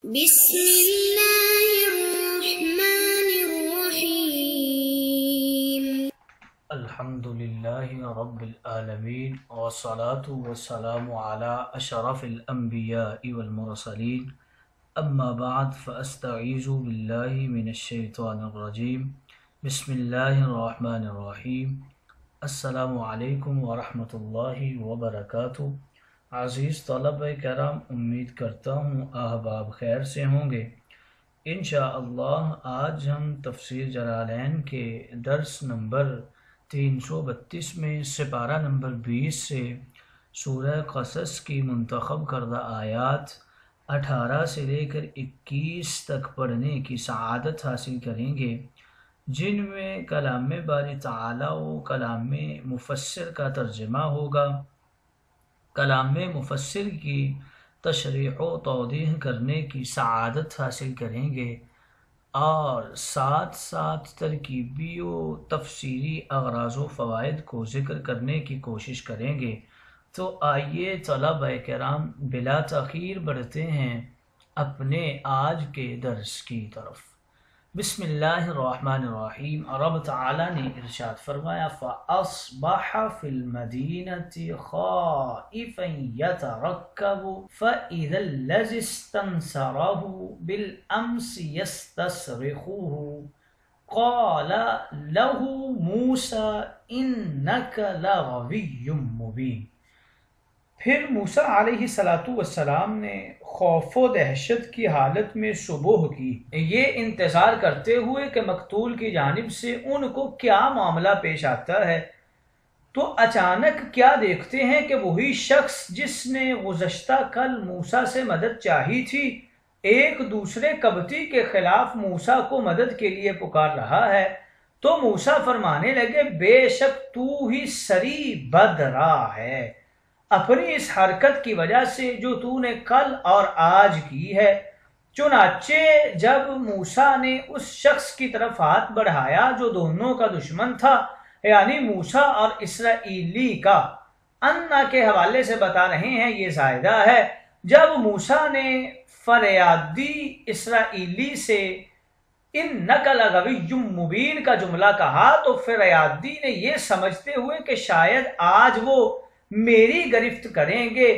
بسم الله الرحمن الرحيم. الحمد لله رب العالمين والصلاة والسلام على أشرف الأنبياء والمرسلين أما بعد فأستعيذ بالله من الشيطان الرجيم بسم الله الرحمن الرحيم السلام علیکم ورحمۃ اللہ وبرکاتہ۔ عزیز طلبہ کرام، امید کرتا ہوں احباب خیر سے ہوں گے۔ انشاءاللہ آج ہم تفسیر جلالین کے درس نمبر 332 میں سپارہ نمبر 20 سے سورہ قصص کی منتخب کردہ آیات 18 سے لے کر 21 تک پڑھنے کی سعادت حاصل کریں گے، جن میں کلام باری تعالی و کلام مفسر کا ترجمہ ہوگا۔ کلام مفسر کی تشریح و توضیح کرنے کی سعادت حاصل کریں گے اور ساتھ ساتھ ترکیبی و تفسیری اغراض و فوائد کو ذکر کرنے کی کوشش کریں گے۔ تو آئیے طلبہ کرام بلا تاخیر بڑھتے ہیں اپنے آج کے درس کی طرف۔ بسم اللہ الرحمن الرحیم۔ رب تعالیٰ نے ارشاد فرمایا فَأَصْبَحَ فِي الْمَدِينَةِ خَائِفًا يَتَرَقَّبُ فَإِذَا الَّذِي اسْتَنْصَرَهُ بِالْأَمْسِ يَسْتَصْرِخُهُ قَالَ لَهُ مُوسَى إِنَّكَ لَغَوِيٌّ مُبِينٌ۔ پھر موسیٰ علیہ السلام نے خوف و دہشت کی حالت میں صبح کی، یہ انتظار کرتے ہوئے کہ مقتول کی جانب سے ان کو کیا معاملہ پیش آتا ہے، تو اچانک کیا دیکھتے ہیں کہ وہی شخص جس نے گزشتہ کل موسیٰ سے مدد چاہی تھی، ایک دوسرے قبطی کے خلاف موسیٰ کو مدد کے لیے پکار رہا ہے۔ تو موسیٰ فرمانے لگے بے شک تو ہی سری بدراہ ہے اپنی اس حرکت کی وجہ سے جو تو نے کل اور آج کی ہے۔ چنانچہ جب موسیٰ نے اس شخص کی طرف ہاتھ بڑھایا جو دونوں کا دشمن تھا، یعنی موسیٰ اور اسرائیلی کا، انا کے حوالے سے بتا رہے ہیں یہ زائدہ ہے، جب موسیٰ نے فریادی اسرائیلی سے اِنَّكَ لَغَوِيٌّ مُبِينٌ کا جملہ کہا، تو فریادی نے یہ سمجھتے ہوئے کہ شاید آج وہ میری گرفت کریں گے،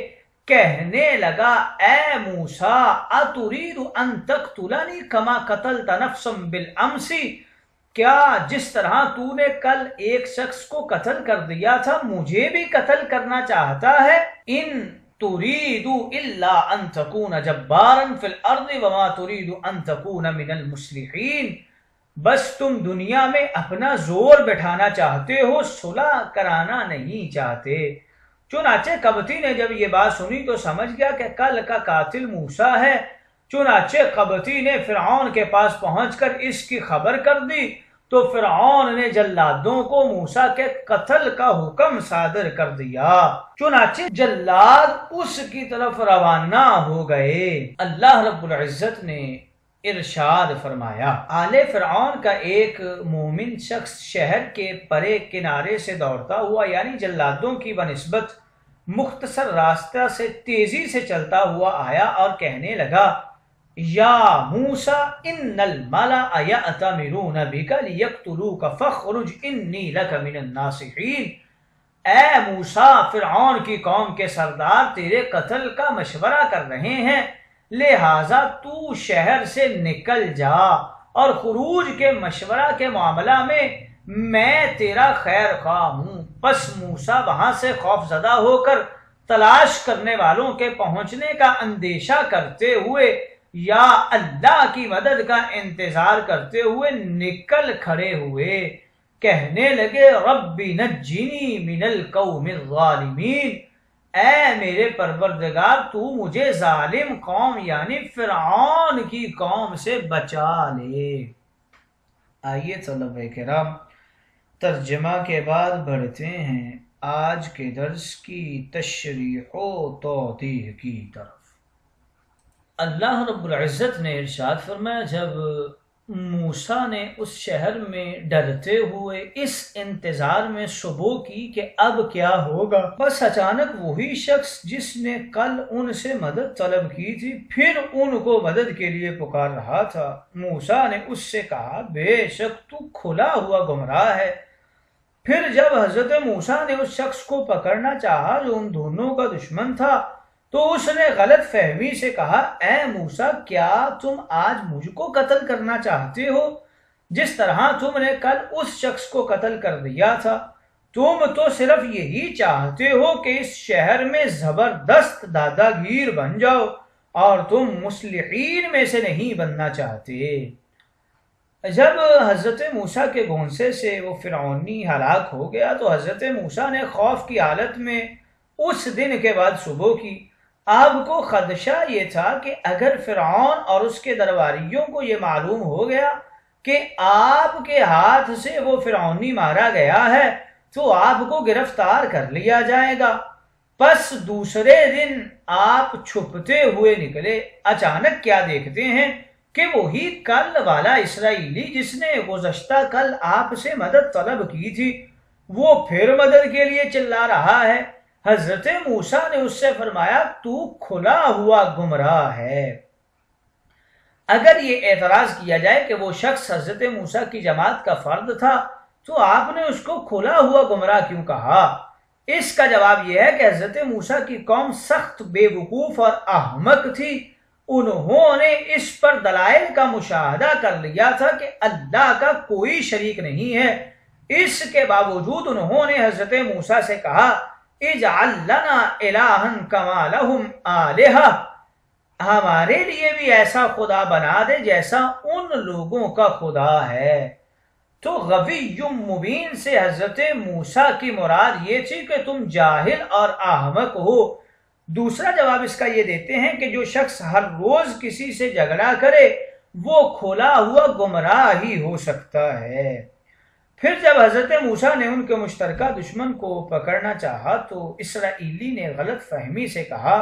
کہنے لگا اے موسیٰ اتريد ان تقتلنی کما قتلت نفسا بالامس، کیا جس طرح تو نے کل ایک شخص کو قتل کر دیا تھا مجھے بھی قتل کرنا چاہتا ہے؟ ان تريد الا ان تكون جبارا في الارض وما تريد ان تكون من المصلحين، بس تم دنیا میں اپنا زور بٹھانا چاہتے ہو، صلح کرانا نہیں چاہتے۔ چنانچہ قبطی نے جب یہ بات سنی تو سمجھ گیا کہ کل کا قاتل موسیٰ ہے۔ چنانچہ قبطی نے فرعون کے پاس پہنچ کر اس کی خبر کر دی، تو فرعون نے جلادوں کو موسیٰ کے قتل کا حکم صادر کر دیا۔ چنانچہ جلاد اس کی طرف روانہ ہو گئے۔ اللہ رب العزت نے ارشاد فرمایا آل فرعون کا ایک مومن شخص شہر کے پرے کنارے سے دوڑتا ہوا، یعنی جلادوں کی بنسبت مختصر راستہ سے تیزی سے چلتا ہوا آیا اور کہنے لگا یا موسیٰ ان الملأ یأتمرون بک لیقتلوک فاخرج انی لک من الناصحین، اے موسیٰ فرعون کی قوم کے سردار تیرے قتل کا مشورہ کر رہے ہیں، لہٰذا تو شہر سے نکل جا اور خروج کے مشورہ کے معاملہ میں تیرا خیر خواہ ہوں۔ پس موسیٰ وہاں سے خوف زدہ ہو کر تلاش کرنے والوں کے پہنچنے کا اندیشہ کرتے ہوئے یا اللہ کی مدد کا انتظار کرتے ہوئے نکل کھڑے ہوئے، کہنے لگے رب نجنی من القوم الظالمین، اے میرے پروردگار تو مجھے ظالم قوم یعنی فرعون کی قوم سے بچا لے۔ آئیے طلبہ کرام ترجمہ کے بعد بڑھتے ہیں آج کے درس کی تشریح و توضیح کی طرف۔ اللہ رب العزت نے ارشاد فرمایا جب موسیٰ نے اس شہر میں ڈرتے ہوئے اس انتظار میں صبح کی کہ اب کیا ہوگا، بس اچانک وہی شخص جس نے کل ان سے مدد طلب کی تھی پھر ان کو مدد کے لیے پکار رہا تھا۔ موسیٰ نے اس سے کہا بے شک تو کھلا ہوا گمراہ ہے۔ پھر جب حضرت موسیٰ نے اس شخص کو پکڑنا چاہا جو ان دونوں کا دشمن تھا تو اس نے غلط فہمی سے کہا اے موسیٰ کیا تم آج مجھ کو قتل کرنا چاہتے ہو جس طرح تم نے کل اس شخص کو قتل کر دیا تھا؟ تم تو صرف یہی چاہتے ہو کہ اس شہر میں زبردست دادا گیر بن جاؤ اور تم مصلحین میں سے نہیں بننا چاہتے۔ جب حضرت موسیٰ کے گھونسے سے وہ فرعونی ہلاک ہو گیا تو حضرت موسیٰ نے خوف کی حالت میں اس دن کے بعد صبح کی۔ آپ کو خدشہ یہ تھا کہ اگر فرعون اور اس کے درباریوں کو یہ معلوم ہو گیا کہ آپ کے ہاتھ سے وہ فرعونی مارا گیا ہے تو آپ کو گرفتار کر لیا جائے گا۔ پس دوسرے دن آپ چھپتے ہوئے نکلے، اچانک کیا دیکھتے ہیں کہ وہی کل والا اسرائیلی جس نے گزشتہ کل آپ سے مدد طلب کی تھی وہ پھر مدد کے لیے چلا رہا ہے۔ حضرت موسیٰ نے اس سے فرمایا تو کھلا ہوا گمراہ ہے۔ اگر یہ اعتراض کیا جائے کہ وہ شخص حضرت موسیٰ کی جماعت کا فرد تھا تو آپ نے اس کو کھلا ہوا گمراہ کیوں کہا؟ اس کا جواب یہ ہے کہ حضرت موسیٰ کی قوم سخت بے وقوف اور احمق تھی۔ انہوں نے اس پر دلائل کا مشاہدہ کر لیا تھا کہ اللہ کا کوئی شریک نہیں ہے، اس کے باوجود انہوں نے حضرت موسیٰ سے کہا اجعل لنا الہا کما لہم آلہہ، ہمارے لیے بھی ایسا خدا بنا دے جیسا ان لوگوں کا خدا ہے۔ تو غوی مبین سے حضرت موسیٰ کی مراد یہ تھی کہ تم جاہل اور احمق ہو۔ دوسرا جواب اس کا یہ دیتے ہیں کہ جو شخص ہر روز کسی سے جھگڑا کرے وہ کھلا ہوا گمراہ ہی ہو سکتا ہے۔ پھر جب حضرت موسیٰ نے ان کے مشترکہ دشمن کو پکڑنا چاہا تو اسرائیلی نے غلط فہمی سے کہا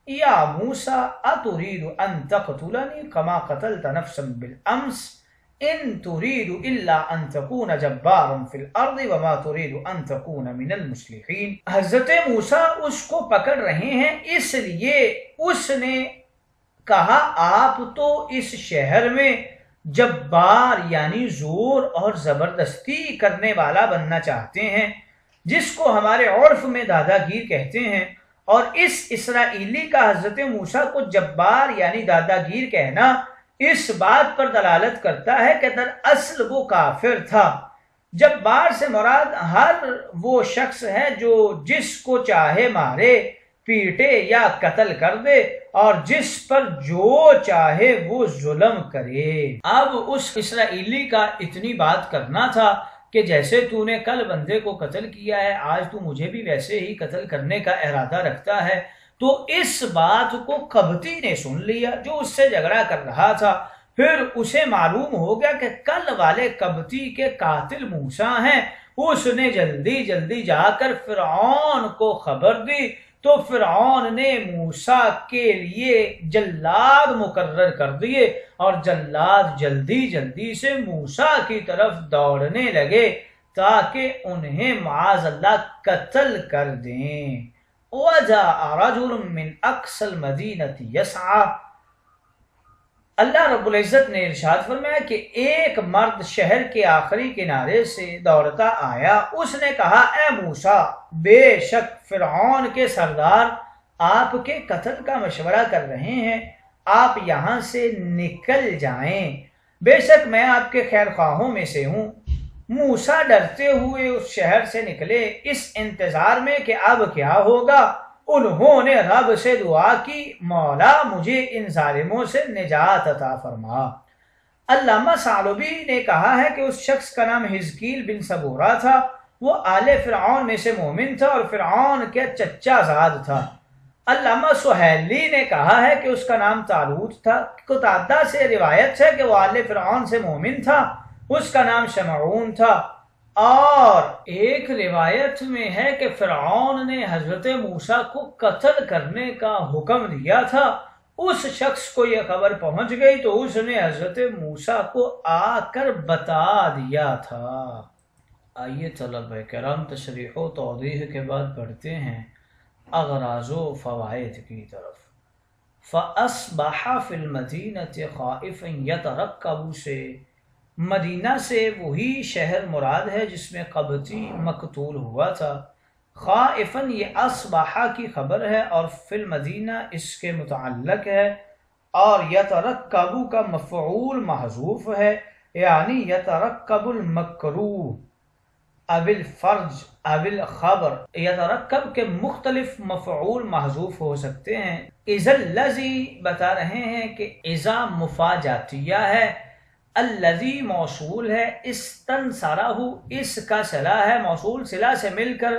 یا موسیٰ اترید ان تقتلنی کما قتلت نفسا بالامس ان ترید الا ان تکون جبارا فی الارض وما ترید ان تکون من المصلحین۔ حضرت موسیٰ اس کو پکڑ رہے ہیں اس لیے اس نے کہا آپ تو اس شہر میں جبار یعنی زور اور زبردستی کرنے والا بننا چاہتے ہیں جس کو ہمارے عرف میں دادا گیر کہتے ہیں، اور اس اسرائیلی کا حضرت موسیٰ کو جبار یعنی دادا گیر کہنا اس بات پر دلالت کرتا ہے کہ دراصل وہ کافر تھا۔ جبار سے مراد ہر وہ شخص ہے جو جس کو چاہے مارے پیٹے یا قتل کر دے اور جس پر جو چاہے وہ ظلم کرے۔ اب اس اسرائیلی کا اتنی بات کرنا تھا کہ جیسے تو نے کل بندے کو قتل کیا ہے آج تو مجھے بھی ویسے ہی قتل کرنے کا ارادہ رکھتا ہے، تو اس بات کو قبطی نے سن لیا جو اس سے جھگڑا کر رہا تھا۔ پھر اسے معلوم ہو گیا کہ کل والے قبطی کے قاتل موسیٰ ہیں۔ اس نے جلدی جلدی جا کر فرعون کو خبر دی تو فرعون نے موسیٰ کے لیے جلاد مقرر کر دیے اور جلاد جلدی جلدی سے موسیٰ کی طرف دوڑنے لگے تاکہ انہیں معاذ اللہ قتل کر دیں۔ وَجَاءَ رَجُلٌ مِّنْ أَقْصَى الْمَدِينَةِ يَسْعَىٰ، اللہ رب العزت نے ارشاد فرمایا کہ ایک مرد شہر کے آخری کنارے سے دوڑتا آیا، اس نے کہا اے موسیٰ بے شک فرعون کے سردار آپ کے قتل کا مشورہ کر رہے ہیں، آپ یہاں سے نکل جائیں، بے شک میں آپ کے خیر خواہوں میں سے ہوں۔ موسیٰ ڈرتے ہوئے اس شہر سے نکلے اس انتظار میں کہ اب کیا ہوگا۔ انہوں نے رب سے دعا کی مولا مجھے ان ظالموں سے نجات عطا فرما۔ علامہ ثعلبی نے کہا ہے کہ اس شخص کا نام حزقیل بن سبورہ تھا، وہ آل فرعون میں سے مومن تھا اور فرعون کے چچا زاد تھا۔ علامہ سہیلی نے کہا ہے کہ اس کا نام طالوت تھا۔ قتادہ سے روایت ہے کہ وہ آل فرعون سے مومن تھا، اس کا نام شمعون تھا۔ اور ایک روایت میں ہے کہ فرعون نے حضرت موسیٰ کو قتل کرنے کا حکم دیا تھا، اس شخص کو یہ خبر پہنچ گئی تو اس نے حضرت موسیٰ کو آ کر بتا دیا تھا۔ آئیے طلبہ کرام تشریح و توضیح کے بعد پڑھتے ہیں اغراض و فوائد کی طرف۔ فَأَصْبَحَ فِي الْمَدِينَةِ خَائِفًا يَتَرَقَّبُ سے مدینہ سے وہی شہر مراد ہے جس میں قبطی مقتول ہوا تھا۔ خائفاً یہ اصبح کی خبر ہے اور فی المدینہ اس کے متعلق ہے، اور یترقب کا مفعول محذوف ہے، یعنی یترقب المکروہ اب الفرج اب الخبر۔ یترقب کے مختلف مفعول محذوف ہو سکتے ہیں۔ اذا الذی بتا رہے ہیں کہ اذا مفاجاتیہ ہے، الذی موصول ہے، استنصرہ اس کا صلہ ہے، موصول صلہ سے مل کر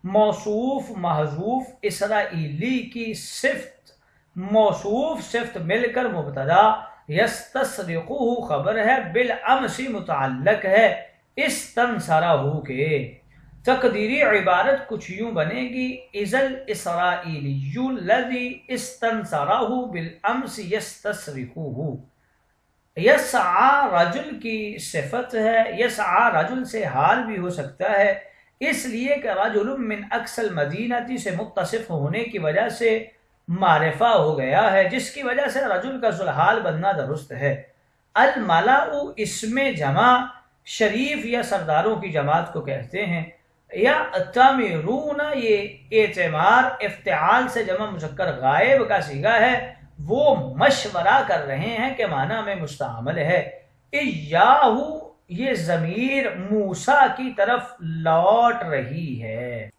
موصوف محذوف اسرائیلی کی صفت، موصوف صفت مل کر مبتدا، یستصرخہ خبر ہے، بالامس متعلق ہے استنصرہ کے۔ تقدیری عبارت کچھ یوں بنے گی اذا الاسرائیلی الذی استنصرہ بالامس یستصرخہ۔ یسعی رجل کی صفت ہے، یسعی رجل سے حال بھی ہو سکتا ہے، اس لیے کہ رجل من اقصی المدینہ سے متصف ہونے کی وجہ سے معرفہ ہو گیا ہے، جس کی وجہ سے رجل کا ذوالحال بننا درست ہے۔ الملأ اسم جمع شریف یا سرداروں کی جماعت کو کہتے ہیں۔ یا تامرون یہ اعتمار افتعال سے جمع مذکر غائب کا صیغہ ہے، وہ مشورہ کر رہے ہیں کہ معنی میں مستعمل ہے۔ ایاہو یہ ضمیر موسیٰ کی طرف لوٹ رہی ہے۔